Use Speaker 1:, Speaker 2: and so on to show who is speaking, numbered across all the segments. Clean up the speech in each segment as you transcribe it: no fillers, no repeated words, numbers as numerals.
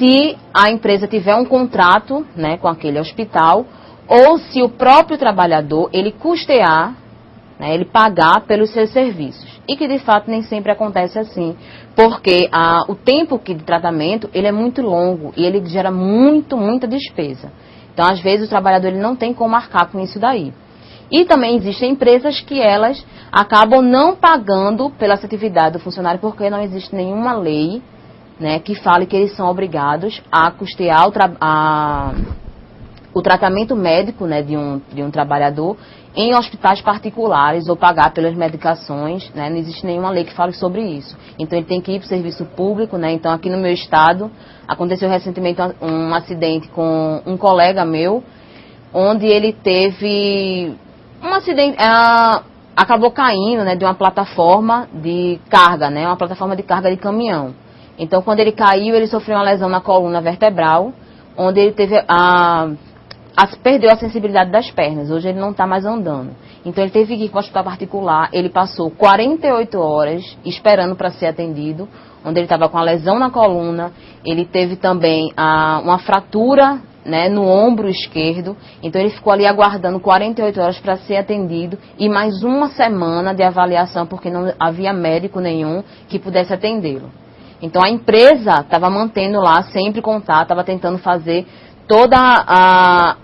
Speaker 1: se a empresa tiver um contrato, né, com aquele hospital, ou se o próprio trabalhador, ele custear, né, ele pagar pelos seus serviços. E que, de fato, nem sempre acontece assim, porque o tempo de tratamento, ele é muito longo e ele gera muita despesa. Então, às vezes, o trabalhador ele não tem como arcar com isso daí. E também existem empresas que elas acabam não pagando pela atividade do funcionário, porque não existe nenhuma lei, né, que fale que eles são obrigados a custear o tratamento médico, né, de um trabalhador em hospitais particulares ou pagar pelas medicações, né, não existe nenhuma lei que fale sobre isso. Então ele tem que ir para o serviço público, né, então aqui no meu estado aconteceu recentemente um acidente com um colega meu, onde ele teve um acidente, acabou caindo, né, de uma plataforma de carga, né, uma plataforma de carga de caminhão. Então quando ele caiu, ele sofreu uma lesão na coluna vertebral, onde ele teve perdeu a sensibilidade das pernas. Hoje ele não está mais andando. Então ele teve que ir para o hospital particular. Ele passou 48 horas esperando para ser atendido, onde ele estava com a lesão na coluna. Ele teve também uma fratura, né, no ombro esquerdo. Então ele ficou ali aguardando 48 horas para ser atendido e mais uma semana de avaliação, porque não havia médico nenhum que pudesse atendê-lo. Então a empresa estava mantendo lá sempre contato, estava tentando fazer toda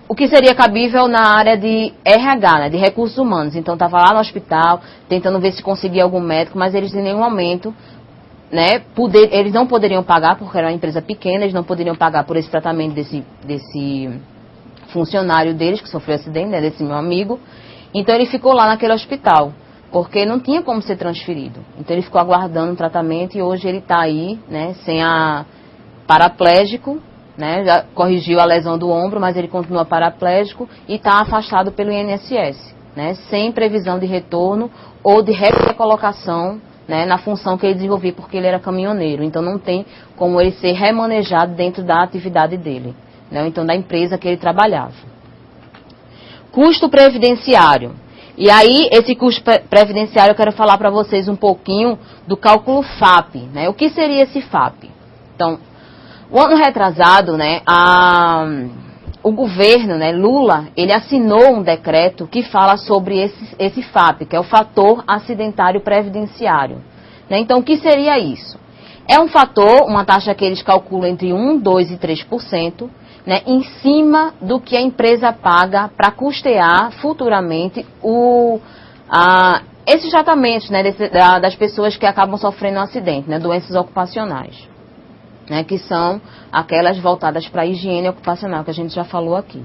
Speaker 1: o que seria cabível na área de RH, né, de recursos humanos. Então, estava lá no hospital, tentando ver se conseguia algum médico, mas eles em nenhum momento, né, eles não poderiam pagar, porque era uma empresa pequena, eles não poderiam pagar por esse tratamento desse funcionário deles, que sofreu acidente, né, desse meu amigo. Então, ele ficou lá naquele hospital, porque não tinha como ser transferido. Então, ele ficou aguardando o tratamento e hoje ele está aí, né, paraplégico, né, já corrigiu a lesão do ombro, mas ele continua paraplégico e está afastado pelo INSS, né, sem previsão de retorno ou de recolocação, né, na função que ele desenvolvia, porque ele era caminhoneiro. Então não tem como ele ser remanejado dentro da atividade dele, né, então da empresa que ele trabalhava. Custo previdenciário. E aí, esse custo previdenciário, eu quero falar para vocês um pouquinho do cálculo FAP, né, o que seria esse FAP? Então, o ano retrasado, né, o governo, né, Lula, ele assinou um decreto que fala sobre esse FAP, que é o fator acidentário previdenciário. Né? Então, o que seria isso? É um fator, uma taxa que eles calculam entre 1%, 2% e 3%, né, em cima do que a empresa paga para custear futuramente esses tratamentos, né, das pessoas que acabam sofrendo um acidente, né, doenças ocupacionais. Né, que são aquelas voltadas para a higiene ocupacional, que a gente já falou aqui.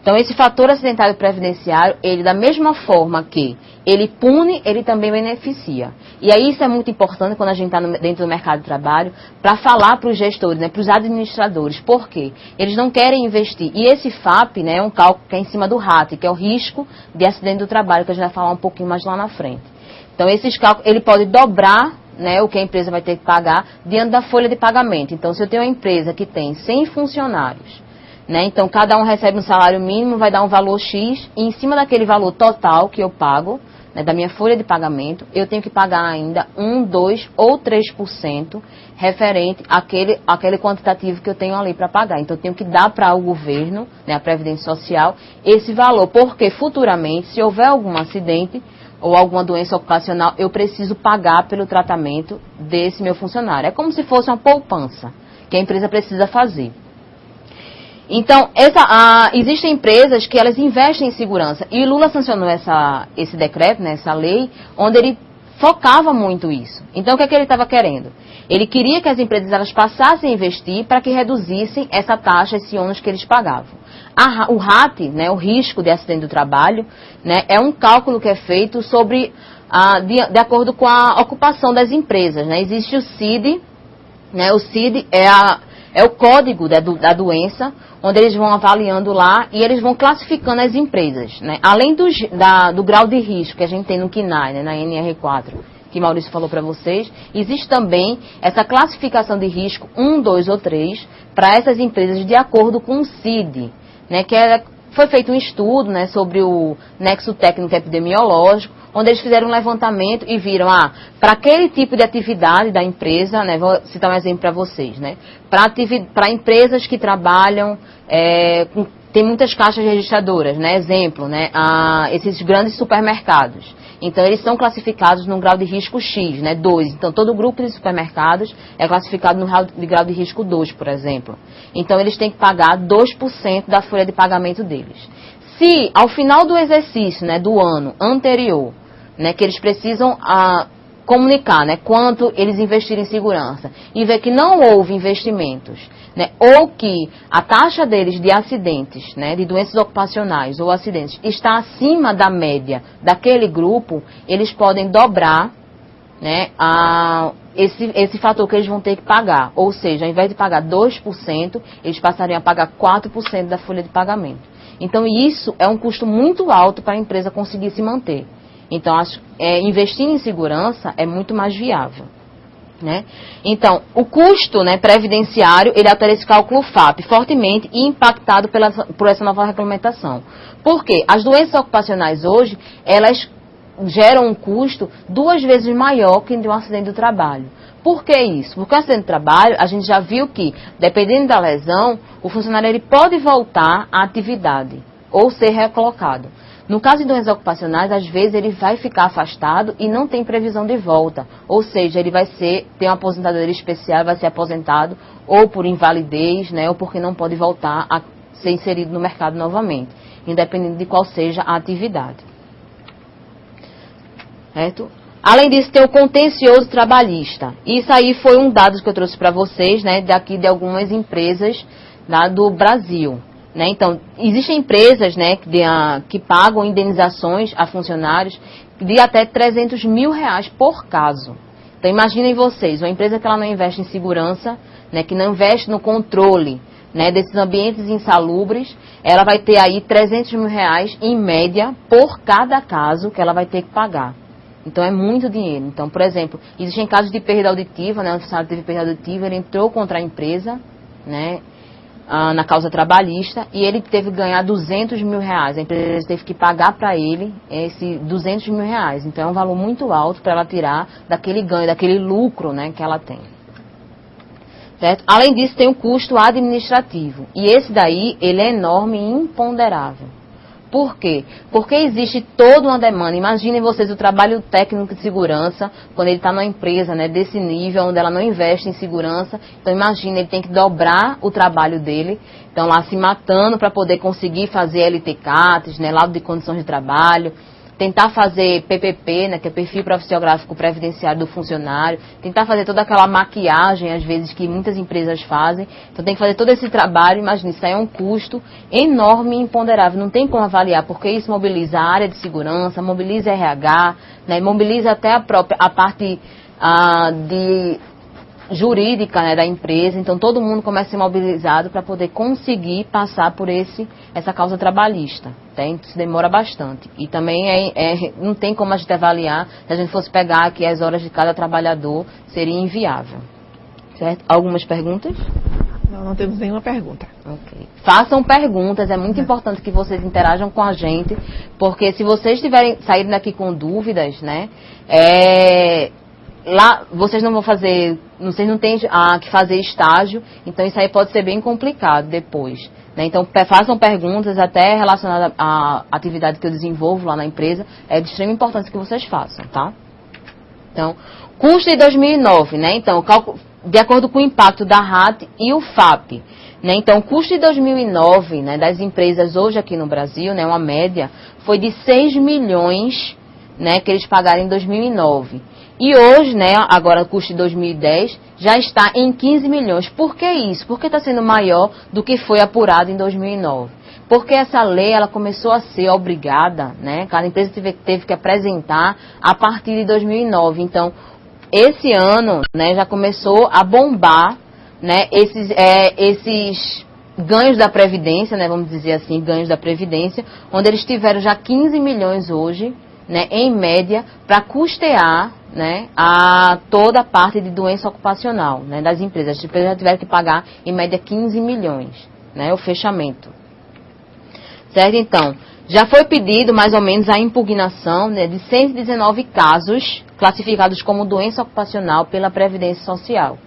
Speaker 1: Então, esse fator acidentário previdenciário, ele da mesma forma que ele pune, ele também beneficia. E aí isso é muito importante quando a gente está dentro do mercado de trabalho, para falar para os gestores, né, para os administradores. Por quê? Eles não querem investir. E esse FAP, né, é um cálculo que é em cima do RAT, que é o risco de acidente do trabalho, que a gente vai falar um pouquinho mais lá na frente. Então, esses cálculos, ele pode dobrar, né, o que a empresa vai ter que pagar diante da folha de pagamento. Então, se eu tenho uma empresa que tem 100 funcionários, né, então cada um recebe um salário mínimo, vai dar um valor X, e em cima daquele valor total que eu pago, né, da minha folha de pagamento, eu tenho que pagar ainda 1%, 2% ou 3% referente àquele quantitativo que eu tenho ali para pagar. Então, eu tenho que dar para o governo, né, a Previdência Social, esse valor, porque futuramente, se houver algum acidente ou alguma doença ocupacional, eu preciso pagar pelo tratamento desse meu funcionário. É como se fosse uma poupança que a empresa precisa fazer. Então, existem empresas que elas investem em segurança. E Lula sancionou esse decreto, né, essa lei, onde ele focava muito isso. Então, o que é que ele estava querendo? Ele queria que as empresas elas passassem a investir para que reduzissem essa taxa, esse ônus que eles pagavam. O RAT, né, o risco de acidente do trabalho, né, é um cálculo que é feito sobre, de acordo com a ocupação das empresas. Né? Existe o CID, né, o CID é o código da doença, onde eles vão avaliando lá e eles vão classificando as empresas. Né? Além do grau de risco que a gente tem no CNAE, né, na NR4, que Maurício falou para vocês, existe também essa classificação de risco 1, 2 ou 3 para essas empresas de acordo com o CID. Né, foi feito um estudo, né, sobre o nexo técnico epidemiológico, onde eles fizeram um levantamento e viram, para aquele tipo de atividade da empresa, né, vou citar um exemplo para vocês, né, para empresas que trabalham, tem muitas caixas registradoras, né, exemplo, né, esses grandes supermercados. Então, eles são classificados num grau de risco X, né, 2. Então, todo grupo de supermercados é classificado no grau de risco 2, por exemplo. Então, eles têm que pagar 2% da folha de pagamento deles. Se, ao final do exercício, né, do ano anterior, né, que eles precisam comunicar, né, quanto eles investiram em segurança, e ver que não houve investimentos, né, ou que a taxa deles de acidentes, né, de doenças ocupacionais ou acidentes, está acima da média daquele grupo, eles podem dobrar, né, esse fator que eles vão ter que pagar. Ou seja, ao invés de pagar 2%, eles passariam a pagar 4% da folha de pagamento. Então, isso é um custo muito alto para a empresa conseguir se manter. Então, investir em segurança é muito mais viável. Né? Então, o custo, né, previdenciário, ele altera esse cálculo FAP fortemente e impactado por essa nova regulamentação. Por quê? As doenças ocupacionais hoje, elas geram um custo 2 vezes maior que de um acidente do trabalho. Por que isso? Porque o acidente do trabalho, a gente já viu que, dependendo da lesão, o funcionário ele pode voltar à atividade ou ser recolocado. No caso de doenças ocupacionais, às vezes ele vai ficar afastado e não tem previsão de volta. Ou seja, ele vai ter uma aposentadoria especial, vai ser aposentado ou por invalidez, né, ou porque não pode voltar a ser inserido no mercado novamente, independente de qual seja a atividade. Certo? Além disso, tem o contencioso trabalhista. Isso aí foi um dado que eu trouxe para vocês, né, daqui de algumas empresas lá do Brasil. Né? Então, existem empresas, né, que pagam indenizações a funcionários de até R$300 mil por caso. Então, imaginem vocês, uma empresa que ela não investe em segurança, né, que não investe no controle, né, desses ambientes insalubres, ela vai ter aí R$300 mil em média por cada caso que ela vai ter que pagar. Então, é muito dinheiro. Então, por exemplo, existem casos de perda auditiva, né, um funcionário teve perda auditiva, ele entrou contra a empresa, né, na causa trabalhista, e ele teve que ganhar R$200 mil. A empresa teve que pagar para ele esse R$200 mil. Então é um valor muito alto para ela tirar daquele ganho, daquele lucro, né, que ela tem. Certo? Além disso, tem o custo administrativo. E esse daí, ele é enorme e imponderável. Por quê? Porque existe toda uma demanda. Imaginem vocês o trabalho técnico de segurança, quando ele está numa empresa, né, desse nível, onde ela não investe em segurança. Então, imagine, ele tem que dobrar o trabalho dele. Então, lá se matando para poder conseguir fazer LTCATs, né, laudo de condições de trabalho. Tentar fazer PPP, né, que é perfil profissiográfico previdenciário do funcionário, tentar fazer toda aquela maquiagem, às vezes, que muitas empresas fazem. Então, tem que fazer todo esse trabalho. Imagina, isso aí é um custo enorme e imponderável. Não tem como avaliar, porque isso mobiliza a área de segurança, mobiliza RH, né, mobiliza até a parte de jurídica, né, da empresa. Então, todo mundo começa a ser mobilizado para poder conseguir passar por essa causa trabalhista. Isso demora bastante. E também não tem como a gente avaliar. Se a gente fosse pegar aqui as horas de cada trabalhador, seria inviável. Certo? Algumas perguntas?
Speaker 2: Não temos nenhuma pergunta.
Speaker 1: Ok. Façam perguntas, é muito importante que vocês interajam com a gente, porque se vocês saírem daqui com dúvidas, né, lá vocês não vão fazer, vocês não têm que fazer estágio, então isso aí pode ser bem complicado depois. Né? Então, façam perguntas até relacionadas à atividade que eu desenvolvo lá na empresa. É de extrema importância que vocês façam, tá? Então, custo de 2009, né? Então, de acordo com o impacto da RAT e o FAP. Né? Então, o custo de 2009, né, das empresas hoje aqui no Brasil, né, uma média, foi de 6 milhões, né, que eles pagaram em 2009. E hoje, né, agora o custo de 2010, já está em 15 milhões. Por que isso? Porque está sendo maior do que foi apurado em 2009. Porque essa lei, ela começou a ser obrigada, né, cada empresa teve que apresentar a partir de 2009. Então, esse ano, né, já começou a bombar, né, esses ganhos da Previdência, né, vamos dizer assim, ganhos da Previdência, onde eles tiveram já 15 milhões hoje, né, em média, para custear, né, toda a parte de doença ocupacional, né, das empresas. As empresas já tiveram que pagar, em média, 15 milhões, né, o fechamento. Certo? Então, já foi pedido mais ou menos a impugnação, né, de 119 casos classificados como doença ocupacional pela Previdência Social.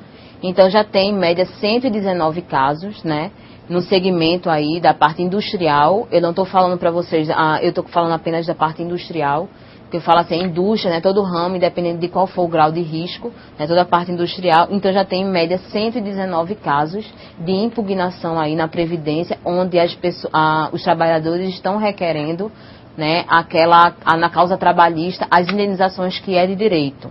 Speaker 1: Então já tem em média 119 casos, né, no segmento aí da parte industrial. Eu não estou falando para vocês, eu estou falando apenas da parte industrial, que eu falo assim, indústria, né, todo ramo, independente de qual for o grau de risco, né, toda a parte industrial. Então já tem em média 119 casos de impugnação aí na Previdência, onde os trabalhadores estão requerendo, né, na causa trabalhista as indenizações que é de direito.